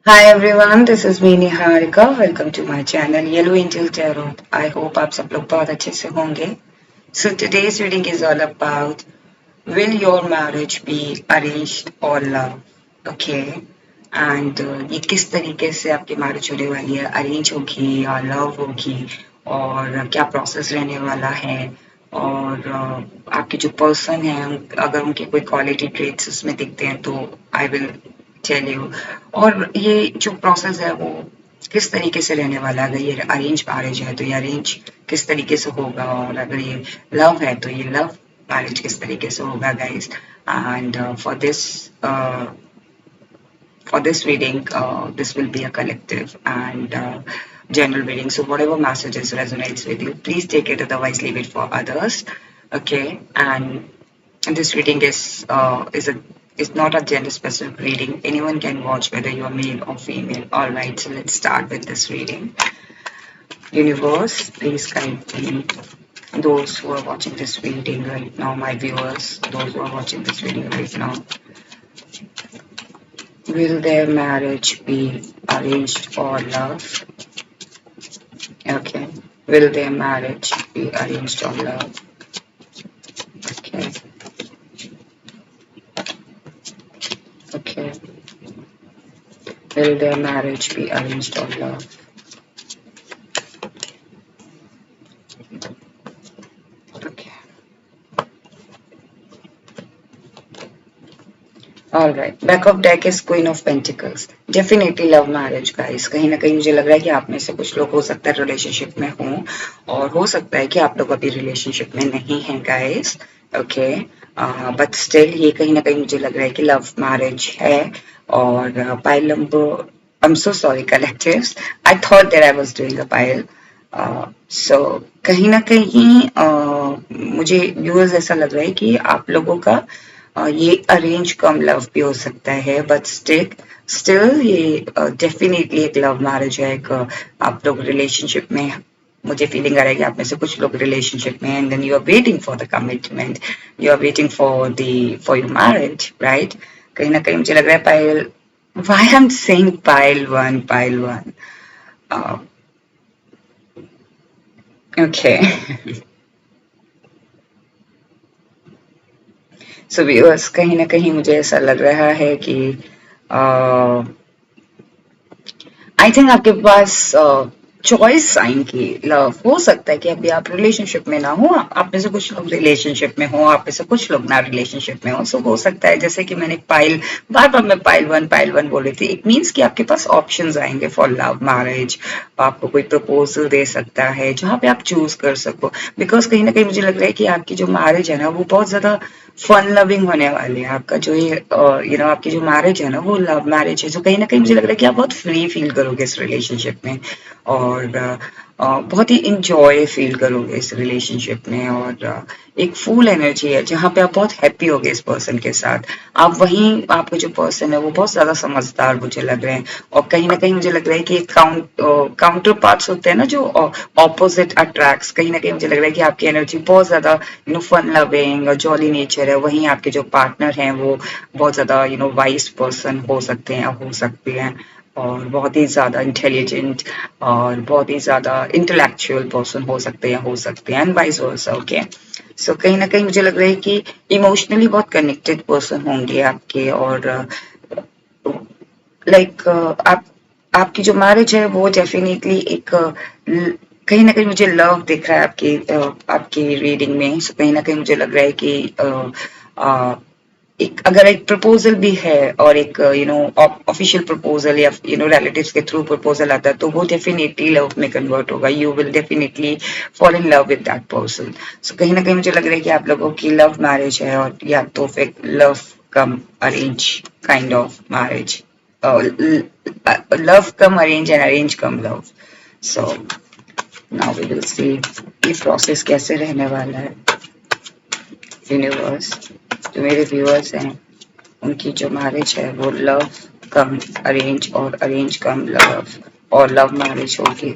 Hi everyone, this is me Niharika. Welcome to my channel Yellow Angel Tarot. I hope आप सब लोग बहुत अच्छे से होंगे. So today's reading is all about will your marriage be arranged or love? Okay. And ये किस तरीके से आपकी मैरिज होने वाली है, अरेंज होगी या लव होगी और क्या प्रोसेस रहने वाला है और आपके जो पर्सन है अगर उनके कोई क्वालिटी ट्रेट्स उसमें दिखते हैं तो आई विल टेल यू. और ये जो प्रोसेस है वो किस तरीके से रहने वाला है. अगर ये अरेंज मैरिज है तो ये अरेंज किस तरीके से होगा और अगर ये लव है तो ये लव मैरिज किस तरीके से होगा guys. And for this reading, this will be a collective and general reading. So whatever messages resonates with you, please take it. Otherwise, leave it for others. Okay, and this reading is not a gender specific reading. Anyone can watch, whether you are male or female. All right, so let's start with this reading. Universe, please guide me. Those who are watching this reading right now, my viewers, those who are watching this reading right now, will their marriage be arranged or love? Okay. Will their marriage be arranged or love? Okay. Okay. Will their marriage be arranged or love? Okay. All right. Back of deck is Queen of Pentacles. Definitely love marriage, guys. कहीं ना कहीं मुझे लग रहा है कि आप में से कुछ लोग हो सकता है रिलेशनशिप में हों और हो सकता है कि आप लोग अभी रिलेशनशिप में नहीं हैं, guys. ओके. बट स्टिल ये कहीं ना कहीं मुझे लग रहा है कि लव मैरिज है और pile number I'm so sorry, collectives. I thought that I was doing a pile. So कहीं ना कहीं मुझे व्यूअर्स ऐसा लग रहा है कि आप लोगों का ये अरेंज कम लव भी हो सकता है बट स्टिल ये डेफिनेटली एक लव मैरिज है. एक आप लोग रिलेशनशिप में मुझे फीलिंग आ रहा है कि आप में से कुछ लोग रिलेशनशिप में and then you are waiting for the commitment, you are waiting for your marriage, right. कहीं ना कहीं मुझे लग रहा है Payal, why I am saying Payal one. Okay. So viewers कहीं ना कहीं मुझे ऐसा लग रहा है कि आई थिंक आपके पास चॉइस आएंगी. लव हो सकता है कि अभी आप रिलेशनशिप में ना हो, आप में से कुछ लोग रिलेशनशिप में हो, आप में से कुछ लोग ना रिलेशनशिप में हो. सो हो सकता है जैसे कि मैंने पाइल बार बार मैं पाइल वन बोल रही थी. इट मीन्स कि आपके पास ऑप्शंस आएंगे फॉर लव मैरिज. आपको कोई प्रपोजल दे सकता है जहां पे आप चूज कर सको. बिकॉज कहीं ना कहीं मुझे लग रहा है कि आपकी जो मैरिज है ना वो बहुत ज्यादा फन लविंग होने वाली है. आपका जो ये आपकी जो मैरिज है ना वो लव मैरिज है. जो कहीं ना कहीं मुझे लग रहा है कि आप बहुत फ्री फील करोगे इस रिलेशनशिप में और बहुत ही इंजॉय फील करोगे इस रिलेशनशिप में और एक फुल एनर्जी है जहाँ पे आप बहुत हैप्पी होगे इस पर्सन के साथ. आप वहीं आपके जो पर्सन है वो बहुत ज्यादा समझदार मुझे लग रहे हैं और कहीं ना कहीं मुझे लग रहा है कि काउंटर पार्ट्स होते हैं ना जो ऑपोजिट अट्रैक्ट्स. कहीं ना कहीं मुझे लग रहा है कि आपकी एनर्जी बहुत ज्यादा फन लविंग और जॉली नेचर है. वहीं आपके जो पार्टनर हैं वो बहुत ज्यादा वाइस पर्सन हो सकते हैं, हो सकती हैं और बहुत ही ज़्यादा इंटेलिजेंट और बहुत ही ज़्यादा इंटेलेक्चुअल पर्सन हो सकते हैं एंड वाइस वर्सा. ओके. सो कहीं ना कहीं मुझे लग रहा है कि इमोशनली बहुत कनेक्टेड पर्सन होंगे आपके और लाइक आप आपकी जो मैरिज है वो डेफिनेटली एक कहीं ना कहीं मुझे लव दिख रहा है आपकी रीडिंग में. सो कहीं ना कहीं मुझे लग रहा है कि एक अगर एक प्रपोजल भी है और एक ऑफिशियल प्रपोजल या रिलेटिव्स के थ्रू प्रपोजल आता है तो वो डेफिनेटली लव में कन्वर्ट होगा. You will definitely fall in love with that person. So कहीं ना कहीं मुझे लग रहा है कि आप लोगों की लव मैरिज है और या तो फिर love cum arrange kind of marriage, love cum arrange and arrange cum love. So now we will see ये प्रोसेस कैसे रहने वाला है. यूनिवर्स, जो मेरे व्यूअर्स हैं उनकी जो मैरिज है वो लव कम अरेंज और अरेंज कम लव और लव मैरिज होगी,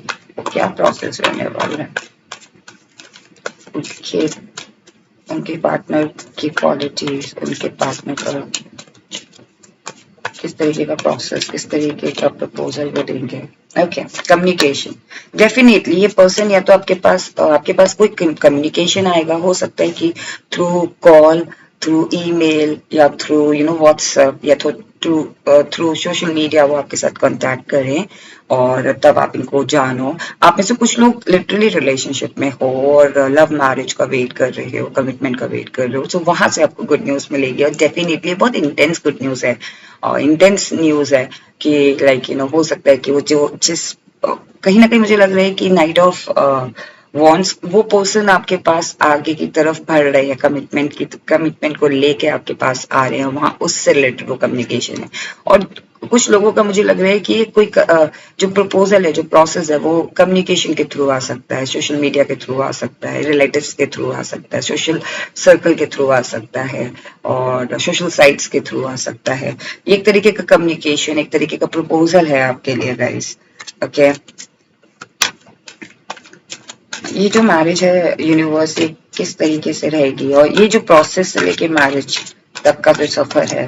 क्या प्रोसेस रहने वाला है. उनके उनके पार्टनर की क्वालिटीज, उनके पार्टनर का किस तरीके का प्रोसेस, किस तरीके का प्रपोजल वो देंगे। Okay, communication. डेफिनेटली ये पर्सन या तो आपके पास कोई कम्युनिकेशन आएगा, हो सकता है कि थ्रू कॉल, थ्रू ईमेल या थ्रू व्हाट्सएप या थ्रू सोशल मीडिया वो आपके साथ कांटेक्ट करें और तब आप इनको जानो। आप में से कुछ लोग लिटरली रिलेशनशिप में हो और लव मैरिज का वेट कर रहे हो, कमिटमेंट का वेट कर रहे हो, तो वहां से आपको गुड न्यूज मिलेगी। और डेफिनेटली बहुत इंटेंस गुड न्यूज है और इंटेंस न्यूज है कि लाइक हो सकता है कि वो जो जिस कहीं ना कहीं मुझे लग रहा है कि नाइट ऑफ वॉन्ट्स वो पर्सन आपके पास आगे की तरफ बढ़ रहे हैं, कमिटमेंट को लेके आपके पास आ रहे हैं, वहां उससे रिलेटेड वो कम्युनिकेशन है। और कुछ लोगों का मुझे लग रहा है कि कोई जो प्रपोजल है, जो प्रोसेस है, वो कम्युनिकेशन के थ्रू आ सकता है, सोशल मीडिया के थ्रू आ सकता है, रिलेटिव्स के थ्रू आ सकता है, सोशल सर्कल के थ्रू आ सकता है और सोशल साइट्स के थ्रू आ सकता है। एक तरीके का कम्युनिकेशन, एक तरीके का प्रपोजल है आपके लिए गाइस। ओके, ये जो मैरिज है यूनिवर्स ये किस तरीके से रहेगी और ये जो प्रोसेस से लेके मैरिज तक का जो सफर है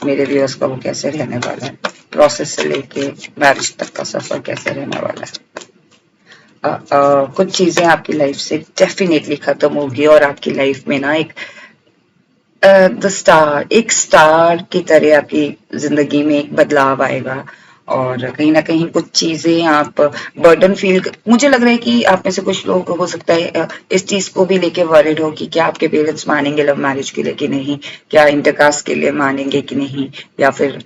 मेरे व्यूअर्स का, वो कैसे रहने वाला है। प्रोसेस से लेके मैरिज तक का सफर कैसे रहने वाला है। कुछ चीजें आपकी लाइफ से डेफिनेटली खत्म होगी और आपकी लाइफ में ना एक स्टार की तरह आपकी जिंदगी में एक बदलाव आएगा। और कहीं ना कहीं कुछ चीजें आप बर्डन फील, मुझे लग रहा है कि आप में से कुछ लोग हो सकता है इस चीज को भी लेके वरिड हो कि क्या आपके पेरेंट्स मानेंगे लव मैरिज के लिए कि नहीं, क्या इंटरकास्ट के लिए मानेंगे कि नहीं, या फिर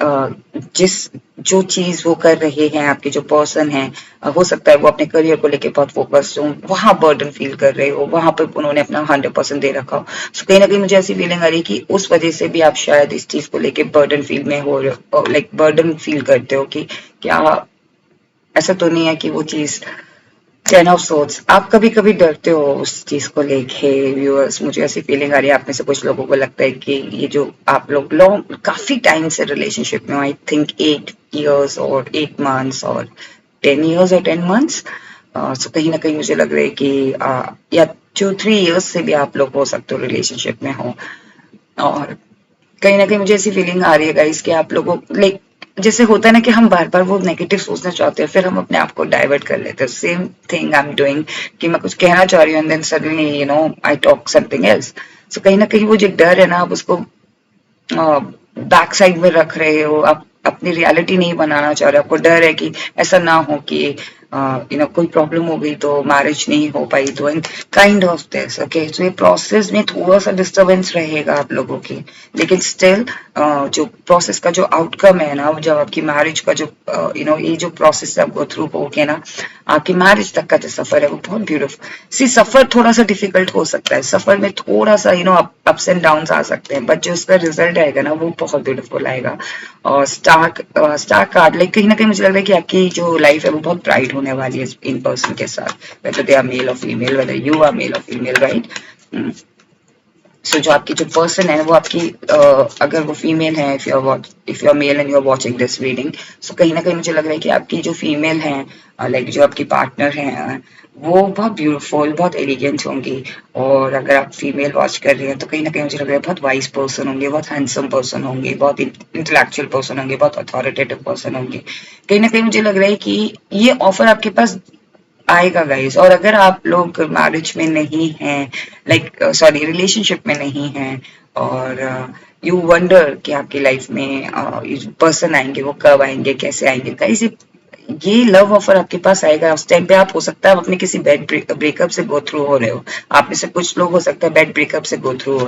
जिस जो चीज वो कर रहे हैं, आपके जो पर्सन है, हो सकता है वो अपने करियर को लेके बहुत फोकस्ड हो, वहां बर्डन फील कर रहे हो, वहां पर उन्होंने अपना 100% दे रखा हो। सो कहीं ना कहीं मुझे ऐसी फीलिंग आ रही है कि उस वजह से भी आप शायद इस चीज को लेके बर्डन फील में हो रहे हो, लाइक बर्डन फील करते हो कि क्या ऐसा तो नहीं है कि वो चीज 10 ऑफ सोर्ट्स, आप कभी कभी डरते हो उस चीज को लेके। व्यूअर्स, मुझे ऐसी फीलिंग आ रही है आप में से कुछ लोगों को लगता है कि ये जो आप लोग लॉन्ग काफी टाइम से रिलेशनशिप में, आई थिंक 8 years और 8 months और 10 years और 10 months, सो कहीं ना कहीं मुझे लग रहा है कि या 2-3 years से भी आप लोग हो सकते हो रिलेशनशिप में हो। और कहीं ना कहीं मुझे ऐसी फीलिंग आ रही है गाइस कि आप लोगों लाइक जैसे होता है ना कि हम बार बार वो नेगेटिव सोचना चाहते हैं, फिर हम अपने आप को डाइवर्ट कर लेते हैं। Same thing I am doing कि मैं कुछ कहना चाह रही हूँ and then suddenly I talk something else. So कहीं ना कहीं वो जो डर है ना, आप उसको बैक साइड में रख रहे हो, आप अपनी रियलिटी नहीं बनाना चाह रहे, आपको डर है कि ऐसा ना हो कि कोई प्रॉब्लम हो गई तो मैरिज नहीं हो पाई, तो काइंड ऑफ दिस। ओके, तो ये प्रोसेस में थोड़ा सा डिस्टरबेंस रहेगा आप लोगों की, लेकिन स्टिल जो प्रोसेस का जो आउटकम है ना, जब आपकी मैरिज का जो ये जो प्रोसेस आप गो थ्रू होके ना, आपकी मैरिज तक का जो सफर है वो बहुत ब्यूटीफुल। सी सफर थोड़ा सा डिफिकल्ट हो सकता है, सफर में थोड़ा सा अप्स एंड डाउन आ सकते हैं, बट जो उसका रिजल्ट आएगा ना वो बहुत ब्यूटीफुल आएगा। और स्टार कार्ड लाइक कहीं ना कहीं मुझे लग रहा है कि आपकी जो लाइफ है वो बहुत ब्राइट होने वाली है इन पर्सन के साथ, वेदर दे आर मेल और female, whether you are male और फीमेल, राइट। सो जो आपकी जो पर्सन है वो आपकी अगर वो फीमेल है, if you are male and you are watching this reading, so कहीं ना कहीं मुझे लग रहा है कि आपकी जो फीमेल है, लाइक जो आपकी पार्टनर है, वो बहुत ब्यूटीफुल, बहुत एलिगेंट होंगी। और अगर आप फीमेल वॉच कर रही हैं तो कहीं ना कहीं मुझे लग रहा है बहुत वाइज पर्सन होंगे, बहुत हैंडसम पर्सन होंगे, बहुत इंटेलेक्चुअल पर्सन होंगे, बहुत अथॉरिटेटिव पर्सन होंगे। कहीं ना कहीं मुझे लग रहा है कि ये ऑफर आपके पास आएगा गाइस। और अगर आप लोग मैरिज में नहीं हैं, लाइक सॉरी रिलेशनशिप में नहीं हैं, और यू वंडर कि आपकी लाइफ में पर्सन आएंगे, वो कब आएंगे, कैसे आएंगे, गाइस ये लव ऑफर आपके पास आएगा। उस टाइम पे आप हो सकता है आप अपने किसी बेड ब्रेकअप से गो थ्रू हो रहे हो, आप में से कुछ लोग हो सकता है बेड ब्रेकअप से गो थ्रू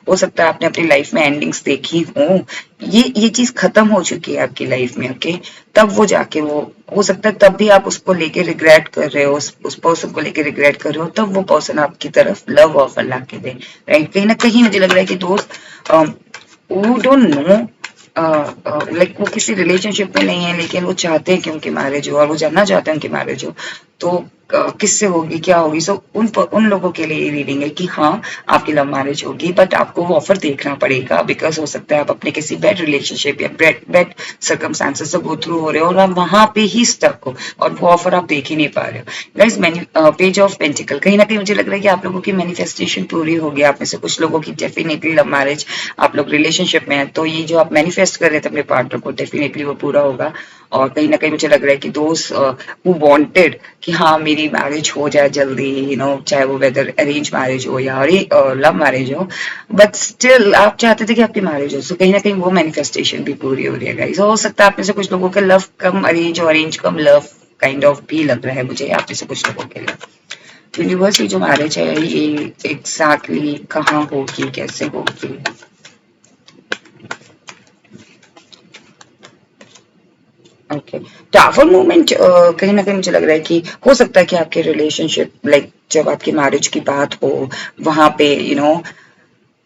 हो सकता है आपने अपनी लाइफ में एंडिंग्स देखी हो, ये चीज खत्म हो चुकी है आपकी लाइफ में। ओके, तब वो जाके वो हो सकता है तब भी आप उसको लेके रिग्रेट कर रहे हो, उस पर्सन को लेके रिग्रेट कर रहे हो, तब वो पर्सन आपकी तरफ लव ऑफर ला के दे, राइट। कहीं ना कहीं मुझे लग रहा है कि दोस्त वो डोंट नो, लाइक वो किसी रिलेशनशिप में नहीं है लेकिन वो चाहते हैं कि उनकी मैरिज हो और वो जानना चाहते हैं उनकी मैरिज हो। तो किससे होगी, क्या होगी। सो उन लोगों के लिए ये रीडिंग है कि हाँ आपकी लव मैरिज होगी, बट आपको वो ऑफर देखना पड़ेगा, बिकॉज हो सकता है आप अपने किसी बैड रिलेशनशिप या बैड सर्कमस्टांसेस से गो थ्रू हो रहे हो और आप वहां पे ही स्टक हो और वो ऑफर आप देख ही नहीं पा रहे हो। गाइस, पेज ऑफ पेंटिकल, कहीं ना कहीं मुझे लग रहा है कि आप लोगों की मैनिफेस्टेशन पूरी होगी। आप में से कुछ लोगों की डेफिनेटली लव मैरिज, आप लोग रिलेशनशिप में है, तो ये जो आप मैनिफेस्ट कर रहे थे अपने पार्टनर को, डेफिनेटली वो पूरा होगा। और कहीं ना कहीं मुझे लग रहा है कि दोस्त हु वांटेड कि हाँ मेरी मैरिज हो जाए जल्दी, चाहे वो वेदर अरेंज मैरिज हो या लव मैरिज हो, बट स्टिल आप चाहते थे कि आपकी मैरिज हो। सो कहीं ना कहीं वो मैनिफेस्टेशन भी पूरी हो रही है गाइस। हो सकता है आप में से कुछ लोगों का लव कम अरेंज और arrange cum love kind of भी लग रहा है मुझे आप में से कुछ लोगों के लिए। यूनिवर्स, ये जो मैरिज है ये एग्जैक्टली कहाँ होगी, कैसे होगी। ओके, टावर मूवमेंट, कहीं ना कहीं मुझे लग रहा है कि हो सकता है कि आपके रिलेशनशिप लाइक जब आपकी मैरिज की बात हो वहां पे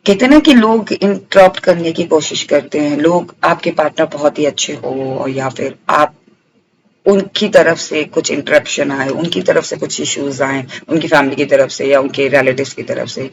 कहते हैं ना कि लोग इंटरप्ट करने की कोशिश करते हैं, लोग आपके पार्टनर बहुत ही अच्छे हो या फिर आप उनकी तरफ से कुछ इंटरप्शन आए, उनकी तरफ से कुछ इश्यूज आए, उनकी फैमिली की तरफ से या उनके रिलेटिव्स की तरफ से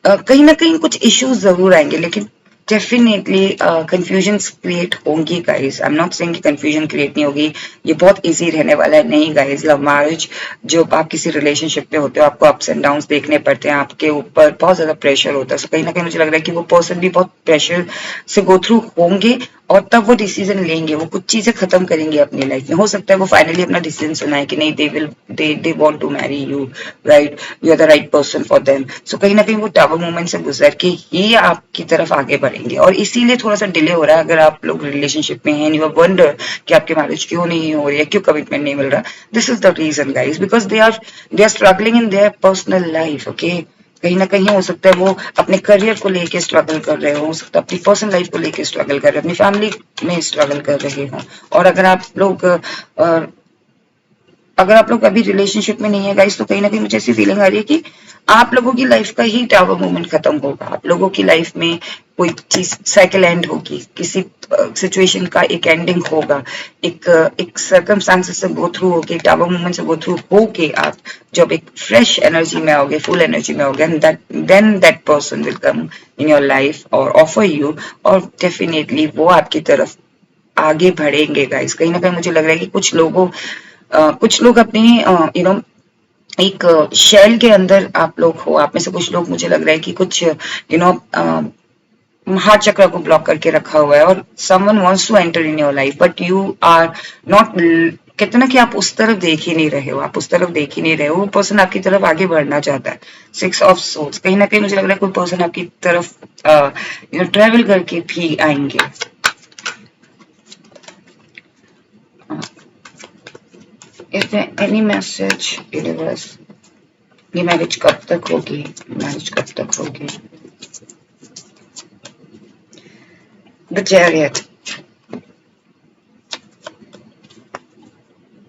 कहीं ना कहीं कुछ इश्यूज जरूर आएंगे, लेकिन डेफिनेटली कंफ्यूजन क्रिएट होंगी guys. I am not saying कि कंफ्यूजन क्रिएट नहीं होगी, ये बहुत इजी रहने वाला है। नहीं गाइस, लव मैरिज जब आप किसी रिलेशनशिप में होते हो आपको अप्स एंड डाउन्स देखने पड़ते हैं, आपके ऊपर बहुत ज्यादा प्रेशर होता है। सो कहीं ना कहीं मुझे लग रहा है कि वो पर्सन भी बहुत प्रेशर से गो थ्रू होंगे और तब वो डिसीजन लेंगे, वो कुछ चीजें खत्म करेंगे अपनी लाइफ में। हो सकता है वो फाइनली अपना डिसीजन सुनाए कि नहीं, they want to marry you, right, you are the right person for them. So कहीं ना कहीं वो टावर मूवमेंट से गुजर के ही आपकी तरफ आगे बढ़ेंगे और इसीलिए थोड़ा सा डिले हो रहा है। अगर आप लोग रिलेशनशिप में हैं, यू वंडर कि आपकी मैरिज क्यों नहीं हो रही है, क्यों कमिटमेंट नहीं मिल रहा, this is the reason guys, because they are struggling in their personal life. Okay, कहीं ना कहीं हो सकता है वो अपने करियर को लेके स्ट्रगल कर रहे हो सकता है अपनी पर्सनल लाइफ को लेके स्ट्रगल कर रहे हो, अपनी फैमिली में स्ट्रगल कर रहे हो। और अगर आप लोग अभी रिलेशनशिप में नहीं है गाइस, तो कहीं ना कहीं मुझे ऐसी फीलिंग आ रही है कि आप लोगों की लाइफ का ही टावर मूवमेंट खत्म होगा। आप लोगों की लाइफ में कोई चीज साइकिल एंड होगी, किसी सिचुएशन का एक एंडिंग होगा, एक सर्कमस्टांसेस से गो थ्रू होके, टावर मूवमेंट से गो थ्रू होके आप जब एक फ्रेश एनर्जी में आओगे, फुल एनर्जी में आओगे, then that person will come in your life और ऑफर यू, और डेफिनेटली वो आपकी तरफ आगे बढ़ेंगे गाइस। कहीं ना कहीं मुझे लग रहा है कि कुछ लोग अपने एक शेल के अंदर आप लोग हो। आप में से कुछ लोग, मुझे लग रहा है कि कुछ हार्ट चक्र को ब्लॉक करके रखा हुआ है और someone wants to enter in your life, but you are not, कहते ना कि आप उस तरफ देख ही नहीं रहे हो, आप उस तरफ देख ही नहीं रहे हो। वो पर्सन आपकी तरफ आगे बढ़ना चाहता है। 6 ऑफ सोर्ड्स, कहीं ना कहीं मुझे लग रहा है कोई पर्सन आपकी तरफ ट्रेवल करके भी आएंगे। Is there any message universe? ये मैरिज कब तक होगी, मैरिज कब तक होगी। The chariot,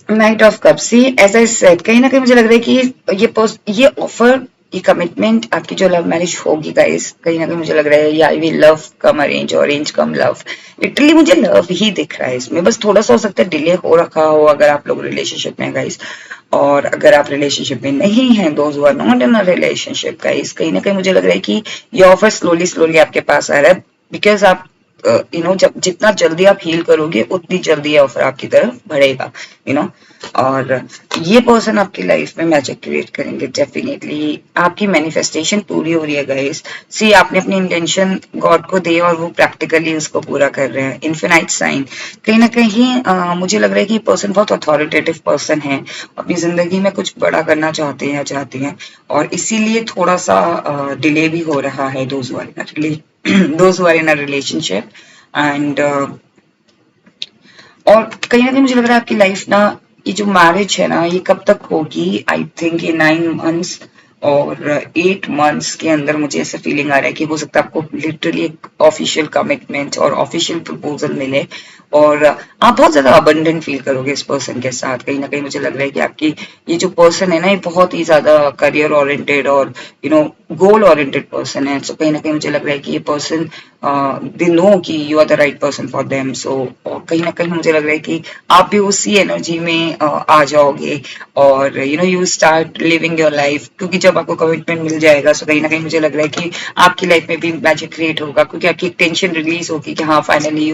knight of cup, see as I said, कहीं ना कहीं मुझे लग रहा है कि ये ऑफर, ये कमिटमेंट, आपकी जो लव मैरिज होगी गाइस, कहीं ना कहीं मुझे लग रहा है या वी लव कम अरेंज और अरेंज कम लव। लिटरली मुझे लव ही दिख रहा है इसमें, बस थोड़ा सा हो सकता है डिले हो रखा हो अगर आप लोग रिलेशनशिप में गाइस। और अगर आप रिलेशनशिप में नहीं हैं, those who are not in a relationship guys, कहीं ना कहीं मुझे लग रहा है कि ये ऑफर स्लोली स्लोली आपके पास आ रहा है, बिकॉज आप जब जितना जल्दी आप हील करोगे उतनी जल्दी ये ऑफर आपकी तरफ बढ़ेगा, और ये पर्सन आपकी लाइफ में मैजिक क्रिएट करेंगे। डेफिनेटली आपकी मैनिफेस्टेशन पूरी हो रही है गाइस। सी, आपने अपनी इंटेंशन गॉड को दी और वो प्रैक्टिकली उसको पूरा कर रहे हैं। इन्फिनाइट साइन, कहीं ना कहीं मुझे लग रहा है कि पर्सन बहुत अथॉरिटेटिव पर्सन है, अपनी जिंदगी में कुछ बड़ा करना चाहते हैं या चाहती हैं, और इसीलिए थोड़ा सा डिले भी हो रहा है those who are in a relationship and और कहीं ना कहीं मुझे लग रहा है आपकी लाइफ ना, ये जो मैरिज है ना, ये कब तक होगी, आई थिंक ये 9 मंथ्स और 8 मंथ्स के अंदर मुझे ऐसा फीलिंग आ रहा है कि हो सकता है आपको लिटरली एक ऑफिशियल कमिटमेंट और ऑफिशियल प्रपोजल मिले और आप बहुत ज्यादा अबंडेंट फील करोगे इस पर्सन के साथ। कहीं ना कहीं मुझे लग रहा है कि आपकी ये जो पर्सन है ना, ये बहुत ही ज्यादा करियर ओरिएंटेड और गोल ओरिएंटेड पर्सन है। सो कहीं ना कहीं मुझे लग रहा है कि ये पर्सन दे नो कि you are the right person for them. So कहीं ना कहीं मुझे लग रहा है कि आप भी उसी एनर्जी में आ जाओगे और you start living your life, क्योंकि जब आपको कमिटमेंट मिल जाएगा सो कहीं ना कहीं मुझे लग रहा है कि आपकी लाइफ में भी मैजिक क्रिएट होगा, क्योंकि आपकी टेंशन रिलीज होगी कि हाँ finally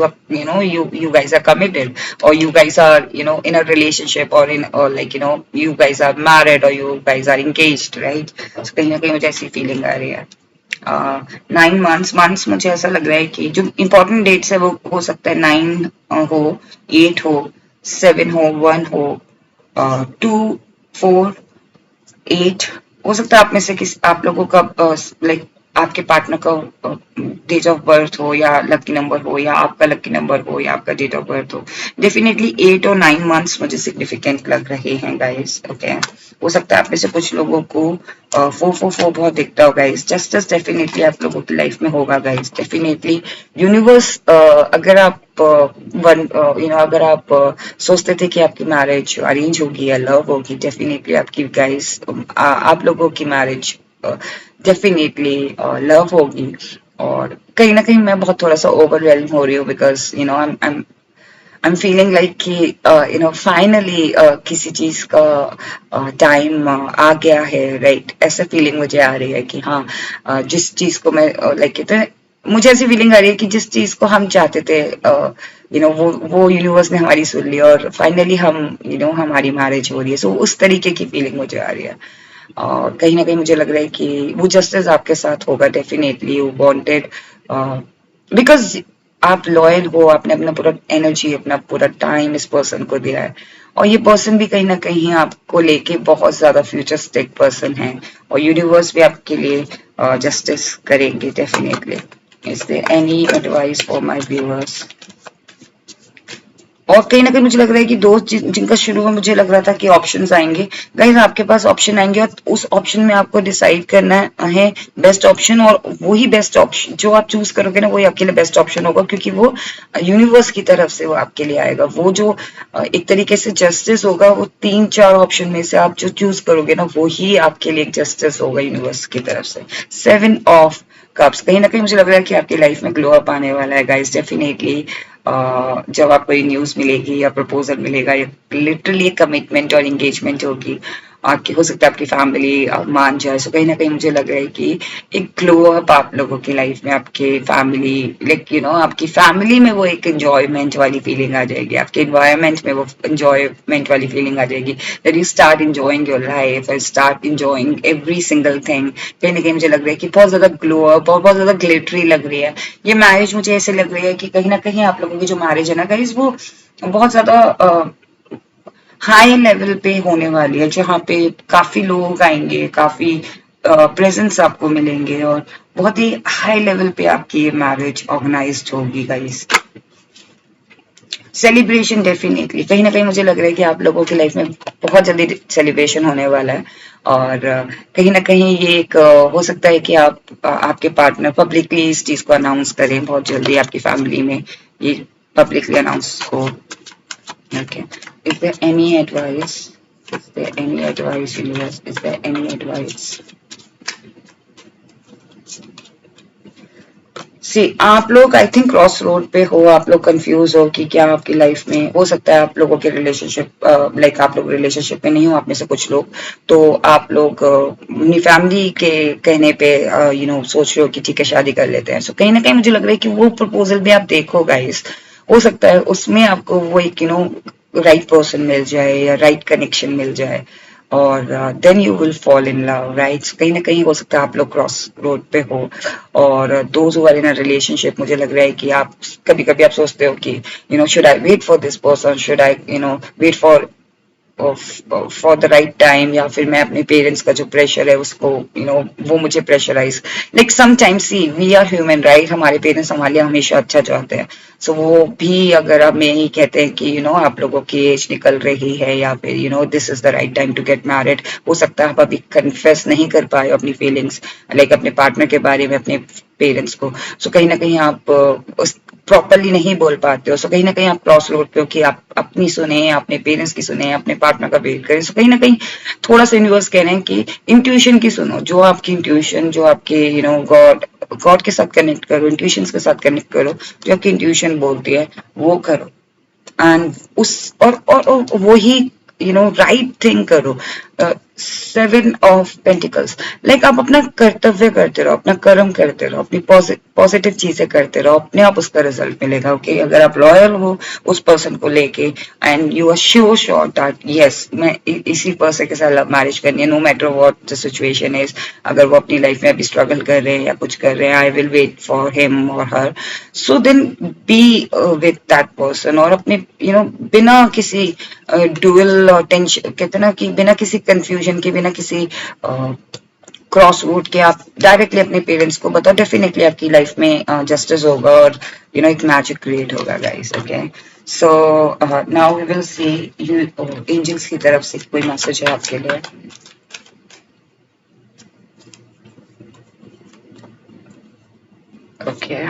you guys are committed, or you guys are in a relationship, or in or like you guys are married, or you guys are engaged, right? So कहीं ना कहीं मुझे ऐसी फीलिंग आ रही है। 9 मंथ्स मुझे ऐसा लग रहा है कि जो इम्पोर्टेंट डेट्स है वो हो सकता है 9 हो, 8 हो, 7 हो, 1 हो, 2, 4, 8। हो सकता है आप में से किसी आप लोगों का लाइक आपके पार्टनर का डेट ऑफ बर्थ हो, या लकी नंबर हो, या आपका लकी नंबर हो, या आपका डेट ऑफ बर्थ हो। डेफिनेटली 8 और 9 मंथ्स मुझे सिग्निफिकेंट लग रहे हैं गाइस। ओके, हो सकता है आप में से कुछ लोगों को 444 बहुत दिखता हो गाइस। जस्टिस डेफिनेटली आप लोगों की लाइफ में होगा गाइस। डेफिनेटली यूनिवर्स, अगर आप अगर आप सोचते थे कि आपकी मैरिज अरेंज होगी या लव होगी, डेफिनेटली आपकी गाइस आप लोगों की मैरिज डेफिनेटली लव होगी। और कहीं ना कहीं मैं बहुत थोड़ा सा ओवरवेल्म हो रही हूँ, बिकॉज I'm feeling like कि फाइनली किसी चीज का टाइम आ गया है, राइट? ऐसा फीलिंग मुझे आ रही है कि हाँ, जिस चीज को मैं लाइक कहते हैं, मुझे ऐसी फीलिंग आ रही है कि जिस चीज को हम चाहते थे वो यूनिवर्स ने हमारी सुन ली, और फाइनली हम हमारी मैरिज हो रही है। सो उस तरीके की फीलिंग मुझे आ रही है। और कहीं ना कहीं मुझे लग रहा है कि वो जस्टिस आपके साथ होगा। डेफिनेटली यू वांटेड, बिकॉज आप लॉयल हो, आपने अपना पूरा एनर्जी, अपना पूरा टाइम इस पर्सन को दिया है, और ये पर्सन भी कहीं ना कहीं आपको लेके बहुत ज्यादा फ्यूचरिस्टिक पर्सन है, और यूनिवर्स भी आपके लिए जस्टिस करेंगे definitely. Is there any advice for my viewers? और कहीं ना कहीं मुझे लग रहा है कि दोस्त जिनका शुरू में मुझे लग रहा था कि ऑप्शंस आएंगे, गाइस आपके पास ऑप्शन आएंगे, और उस ऑप्शन में आपको डिसाइड करना है बेस्ट ऑप्शन, और वही बेस्ट ऑप्शन जो आप चूज करोगे ना, वही आपके लिए बेस्ट ऑप्शन होगा, क्योंकि वो यूनिवर्स की तरफ से वो आपके लिए आएगा। वो जो एक तरीके से जस्टिस होगा, वो 3-4 ऑप्शन में से आप जो चूज करोगे ना, वो ही आपके लिए जस्टिस होगा यूनिवर्स की तरफ से। 7 ऑफ कप्स, कहीं ना कहीं मुझे लग रहा है कि आपकी लाइफ में ग्लो अप आने वाला है गाइस। डेफिनेटली जब आपको ये न्यूज मिलेगी या प्रपोजल मिलेगा, या लिटरली कमिटमेंट और एंगेजमेंट होगी, आपकी हो सकता है आपकी फैमिली मान जाए। सो कहीं ना कहीं मुझे लग रहा है कि एक ग्लो अप आप लोगों की लाइफ में, आपके फैमिली लाइक आपकी फैमिली में वो एक एंजॉयमेंट वाली फीलिंग आ जाएगी, आपके एनवायरमेंट में वो एंजॉयमेंट वाली फीलिंग आ जाएगी, that you start enjoying your life, start enjoying every single thing. कहीं ना कहीं मुझे लग रहा है कि बहुत ज्यादा ग्लो अप और बहुत ज्यादा ग्लिटरी लग रही है ये मैरिज। मुझे ऐसे लग रही है कि कहीं ना कहीं आप लोगों की जो मैरिज है ना गाइस, वो बहुत ज्यादा हाई लेवल पे होने वाली है, जहाँ पे काफी लोग आएंगे, काफी प्रेजेंस आपको मिलेंगे, और बहुत ही हाई लेवल पे आपकी ये मैरिज ऑर्गेनाइज्ड होगी गाइस। सेलिब्रेशन डेफिनेटली, कहीं ना कहीं मुझे लग रहा है कि आप लोगों की लाइफ में बहुत जल्दी सेलिब्रेशन होने वाला है, और कहीं ना कहीं ये एक हो सकता है कि आप आपके पार्टनर पब्लिकली इस चीज को अनाउंस करें बहुत जल्दी आपकी फैमिली में, ये पब्लिकली अनाउंस हो। Okay. Is there any advice? Is there any advice, universe? Is there any advice? See, आप लोग आई थिंक क्रॉस रोड पे हो, आप लोग कंफ्यूज हो कि क्या आपकी लाइफ में हो सकता है आप लोगों के रिलेशनशिप लाइक आप लोग रिलेशनशिप में नहीं हो, आप में से कुछ लोग, तो आप लोग अपनी फैमिली के कहने पे सोच रहे हो कि ठीक है शादी कर लेते हैं। सो कहीं ना कहीं मुझे लग रहा है कि वो प्रपोजल भी आप देखो गाइस, हो सकता है उसमें आपको वो एक राइट पर्सन मिल जाए, या राइट कनेक्शन मिल जाए, और then you will fall in love, right? कहीं ना कहीं हो सकता है आप लोग क्रॉस रोड पे हो, और those who are in a relationship, मुझे लग रहा है कि आप कभी कभी आप सोचते हो कि should I wait for this person, should I wait for for the right time, या फिर मैं अपने पेरेंट्स का जो प्रेशर है उसको वो मुझे pressurise, like sometimes see we are human, right? हमारे पेरेंट्स हमारे लिए हमेशा अच्छा चाहते हैं। सो वो भी अगर आप में ही कहते हैं कि आप लोगों की एज निकल रही है, या फिर this is the right time to get married, हो सकता है आप अभी कन्फेस नहीं कर पाए अपनी फीलिंग्स, लाइक अपने पार्टनर के बारे में, अपने पेरेंट्स को, सो कहीं ना कहीं आप उस प्रॉपरली नहीं बोल पाते हो, सो कहीं ना कहीं आप क्रॉस रोड पे हो कि आप अपनी सुने, अपने पेरेंट्स की सुने, अपने पार्टनर का वेट करें। सो कहीं ना कहीं थोड़ा सा यूनिवर्स कह रहे हैं कि इंट्यूशन की सुनो, जो आपकी इंट्यूशन, जो आपके गॉड गॉड के साथ कनेक्ट करो, इंट्यूशन के साथ कनेक्ट करो, जो आपकी इंट्यूशन बोलती है वो करो। एंड उस और वही राइट थिंग करो। 7 ऑफ पेंटिकल्स, लाइक आप अपना कर्तव्य करते रहो, अपना कर्म करते रहो, अपनी पॉजिटिव चीजें करते रहो, अपने आप उसका रिजल्ट मिलेगा। ओके, अगर आप लॉयल हो उस पर्सन को लेके and you are sure sure that yes मैं इसी पर्सन के साथ लव मैरिज करनी है, no matter what the situation is, अगर वो अपनी लाइफ में अभी स्ट्रगल कर रहे हैं या कुछ कर रहे हैं, I will wait for him और her. So then be with that person, और अपने बिना किसी डुअल टेंशन, कहते ना कि बिना किसी कंफ्यूजन के, बिना किसी क्रॉस रूट के आप डायरेक्टली अपने पेरेंट्स को बताओ, डेफिनेटली आपकी लाइफ में जस्टिस होगा और एक मैजिक क्रिएट होगा guys. Okay, so now we will see you angels की तरफ से कोई मैसेज है आपके लिए। Okay,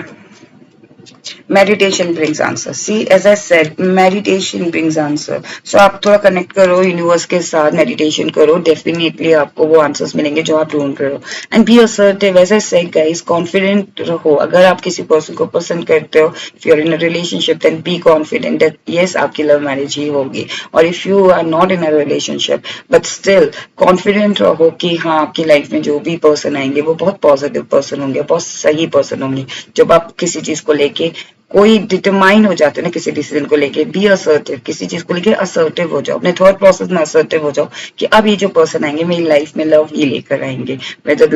meditation brings answer. See, as I said, meditation brings answer. So आप थोड़ा कनेक्ट करो यूनिवर्स के साथ, मेडिटेशन करो, डेफिनेटली आपको वो आंसर्स मिलेंगे जो आप ढूंढ रहे हो। And be assertive, as I said guys, confident रहो। अगर आप किसी पर्सन को पसंद करते हो, if you are in a relationship, then be confident that yes आपकी लव मैरिज ही होगी। और if you are not in a relationship but still confident रहो कि हाँ आपकी लाइफ में जो भी पर्सन आएंगे वो बहुत पॉजिटिव पर्सन होंगे, बहुत सही पर्सन होंगे। जब आप किसी चीज को लेके कोई डिटरमाइन हो जाते हैं ना, किसी डिसीजन को लेके, बी असर्टिव, किसी चीज को लेके असर्टिव हो जाओ, अपने थॉट प्रोसेस में असर्टिव हो जाओ कि अब ये जो पर्सन आएंगे मेरी लाइफ में लव ही लेकर आएंगे। वेदर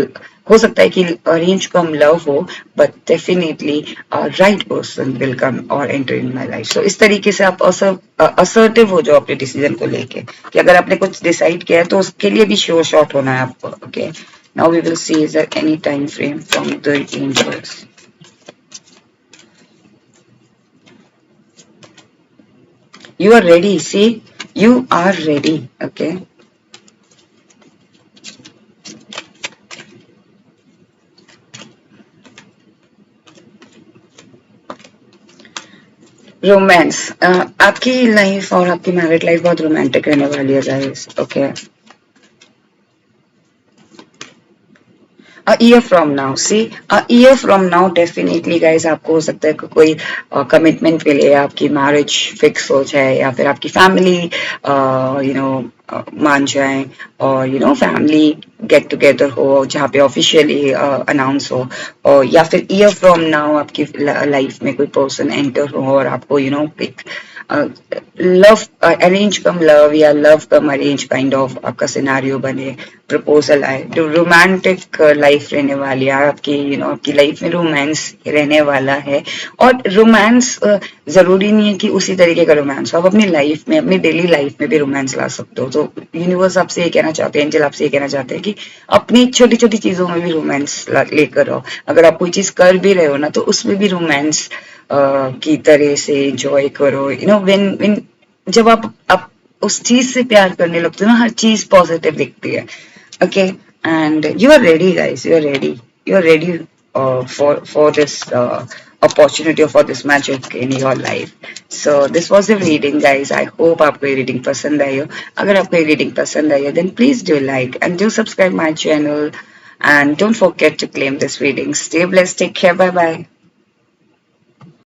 हो सकता है कि अरेंज कम लव हो, but definitely right person will कम और एंटर इन माई लाइफ। सो इस तरीके से आप असर्टिव हो जाओ अपने डिसीजन को लेके, कि अगर आपने कुछ डिसाइड किया है तो उसके लिए भी श्योर शॉट होना है आपको। Okay, now we will see is there any time frame from the angels. You are ready. See, you are ready. Okay. Romance, आपकी लाइफ और आपकी मैरिड लाइफ बहुत रोमांटिक रहने वाली है guys. Okay, a year from now, see, a year from now definitely guys आपको हो सकता है कि कोई कमिटमेंट मिले, आपकी मैरिज फिक्स हो जाए, या फिर आपकी फैमिली मान जाए, और फैमिली गेट टुगेदर हो जहाँ पे ऑफिशियली अनाउंस हो, और या फिर ईयर फ्रॉम नाउ आपकी लाइफ में कोई पर्सन एंटर हो और आपको एक लव अरेंज कम लव या love cum arrange kind of आपका सिनारियो बने, प्रपोजल आए, जो रोमांटिक लाइफ रहने वाली है आपकी, आपकी लाइफ में रोमांस रहने वाला है। और रोमांस जरूरी नहीं है कि उसी तरीके का रोमांस हो, आप अपनी लाइफ में, अपनी डेली लाइफ में भी रोमांस ला सकते हो। तो यूनिवर्स आपसे ये कहना चाहते हैं, एंजल आपसे ये कहना चाहते हैं कि अपनी छोटी छोटी चीजों में भी रोमांस लेकर आओ। अगर आप कोई चीज कर भी रहे हो ना, तो उसमें भी रोमांस की तरह से एंजॉय करो। व्हेन व्हेन जब आप उस चीज से प्यार करने लगते हो ना, हर चीज पॉजिटिव दिखती है। Okay, and you are ready guys, you are ready for this opportunity or for this magic in your life. So this was the reading guys. I hope आपको ये reading पसंद आई हो। अगर आपको ये reading पसंद आई हो, then please do like and do subscribe my channel, and don't forget to claim this reading. Stay blessed, take care, bye bye.